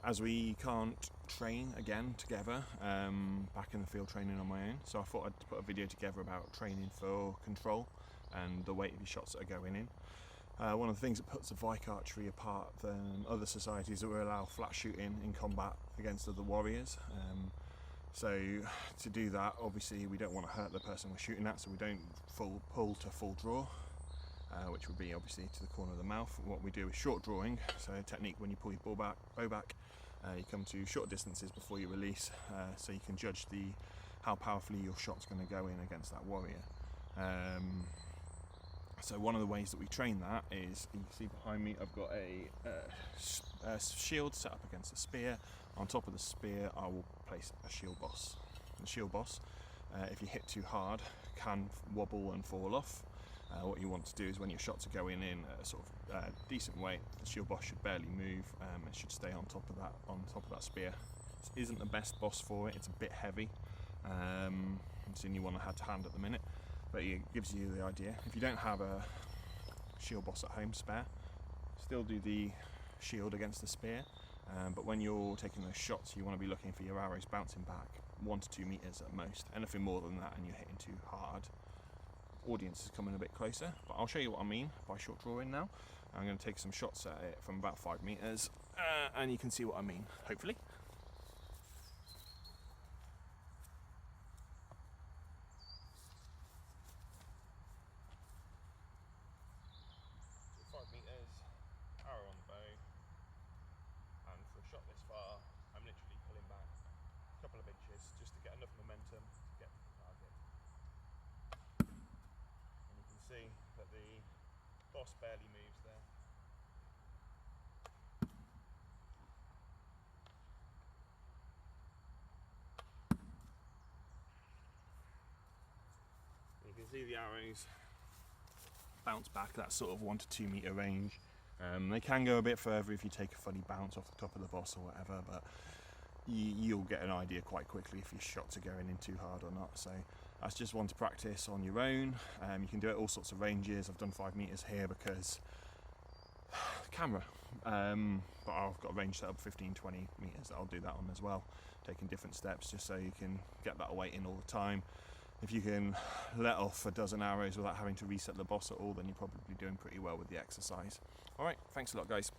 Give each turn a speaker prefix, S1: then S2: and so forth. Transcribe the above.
S1: As we can't train again together, back in the field training on my own, so I thought I'd put a video together about training for control and the weight of your shots that are going in. One of the things that puts the Vike Archery apart than other societies that will allow flat shooting in combat against other warriors. So to do that, obviously we don't want to hurt the person we're shooting at, so we don't pull to full draw, which would be obviously to the corner of the mouth. What we do is short drawing, so a technique when you pull your bow back, you come to short distances before you release, so you can judge how powerfully your shot's going to go in against that warrior. So one of the ways that we train that is, you can see behind me I've got a shield set up against a spear. On top of the spear I will place a shield boss. The shield boss, if you hit too hard, can wobble and fall off. What you want to do is when your shots are going in at a sort of decent weight, the shield boss should barely move and should stay on top of that spear. This isn't the best boss for it, it's a bit heavy. It's in you want to hand to hand at the minute, but it gives you the idea. If you don't have a shield boss at home spare, still do the shield against the spear, but when you're taking those shots you want to be looking for your arrows bouncing back 1 to 2 meters at most. Anything more than that and you're hitting too hard, audience is coming a bit closer. But I'll show you what I mean by short drawing now. I'm going to take some shots at it from about 5 meters and you can see what I mean, hopefully. 5 meters, arrow on the bow, and for a shot this far I'm literally pulling back a couple of inches just to get enough momentum to get to the target. And you can see that the boss barely moves there. You can see the arrows bounce back that sort of 1 to 2 meter range. They can go a bit further if you take a funny bounce off the top of the boss or whatever, but you'll get an idea quite quickly if your shots are going in too hard or not. So that's just one to practice on your own. You can do it all sorts of ranges. I've done 5 meters here because camera, but I've got a range set up 15-20 meters. I'll do that on as well, taking different steps just so you can get that weight in all the time. If you can let off a dozen arrows without having to reset the boss at all, then you're probably doing pretty well with the exercise. Alright, thanks a lot guys.